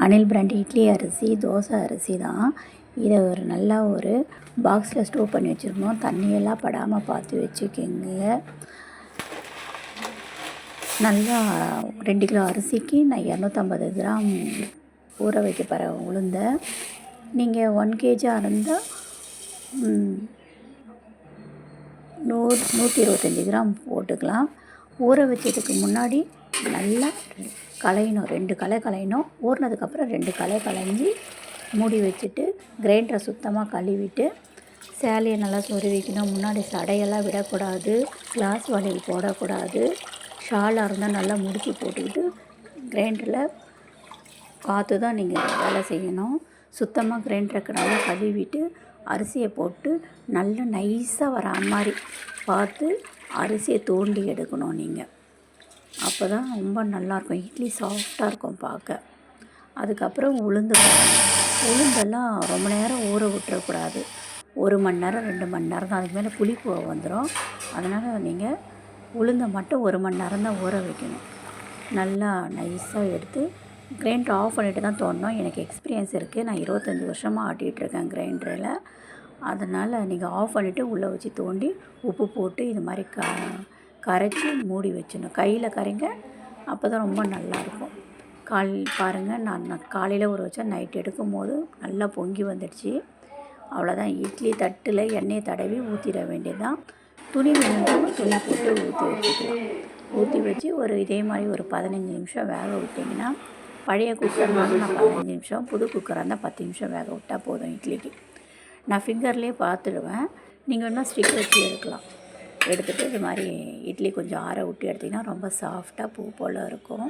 Anil brand idli அரிசி, தோசை அரிசி தான். இதை நல்லா ஒரு பாக்ஸில் ஸ்டோர் பண்ணி வச்சுருக்கணும். தண்ணியெல்லாம் படாமல் பார்த்து வச்சுக்கோங்க. நல்லா 2 கிலோ அரிசிக்கு நான் 250 கிராம் ஊற வைக்க போகிற உளுந்தை. நீங்கள் 1 கேஜியாக இருந்தால் 125 கிராம் போட்டுக்கலாம். ஊற வச்சதுக்கு முன்னாடி நல்லா களையணும், 2 களை களையணும். ஊறினதுக்கப்புறம் 2 களை களைஞ்சி மூடி வச்சுட்டு கிரைண்டரை சுத்தமாக கழுவிட்டு சேலையை நல்லா சொருவிக்கணும். முன்னாடி சடையெல்லாம் விடக்கூடாது, கிளாஸ் வளையல் போடக்கூடாது. ஷாலாக இருந்தால் நல்லா முடிச்சு போட்டுக்கிட்டு கிரைண்டரில் பார்த்து தான் நீங்கள் வேலை செய்யணும். சுத்தமாக கிரைண்டருக்கு நல்லா கழுவிட்டு அரிசியை போட்டு நல்லா நைஸாக வர மாதிரி பார்த்து அரிசியை தோண்டி எடுக்கணும் நீங்கள். அப்போ தான் ரொம்ப நல்லாயிருக்கும், இட்லி சாஃப்டாக இருக்கும் பார்க்க. அதுக்கப்புறம் உளுந்தெல்லாம் ரொம்ப நேரம் ஊற விட்டுறக்கூடாது. 1 மணி நேரம் 2 மணி நேரம் தான், அதுக்கு மேலே புளிப்பு வந்துடும். அதனால் நீங்கள் உளுந்தை மட்டும் 1 மணி நேரம் தான் ஊற வைக்கணும். நல்லா நைஸாக எடுத்து கிரைண்டர் ஆஃப் பண்ணிவிட்டு தான் தோண்டணும். எனக்கு எக்ஸ்பீரியன்ஸ் இருக்குது, நான் 25 வருஷமாக ஆட்டிகிட்ருக்கேன் கிரைண்டரில். அதனால் நீங்கள் ஆஃப் பண்ணிவிட்டு உள்ளே வச்சு தோண்டி உப்பு போட்டு இது மாதிரி கரைச்சி மூடி வச்சிடணும். கையில் கரைங்க, அப்போ தான் ரொம்ப நல்லாயிருக்கும். பாருங்கள், நான் காலையில் ஊற வச்சா நைட் எடுக்கும் போது நல்லா பொங்கி வந்துடுச்சு. அவ்வளோதான். இட்லி தட்டில் எண்ணெயை தடவி ஊற்றிட வேண்டியதுதான். துணி வேணும்னா துணி போட்டு ஊற்றி வச்சுக்கலாம். ஊற்றி வச்சு இதே மாதிரி ஒரு 15 நிமிஷம் வேக விட்டிங்கன்னா, பழைய குக்கர்னாலும் நான் 15 நிமிஷம், புது குக்கராக இருந்தால் 10 நிமிஷம் வேக விட்டால் போதும் இட்லிக்கு. நான் ஃபிங்கர்லேயே பார்த்துடுவேன். நீங்கள் வேணால் ஸ்டிக் வச்சு எடுக்கலாம். எடுத்துகிட்டு இது மாதிரி இட்லி கொஞ்சம் ஆற விட்டு எடுத்திங்கன்னா ரொம்ப சாஃப்டாக பூ போல் இருக்கும்.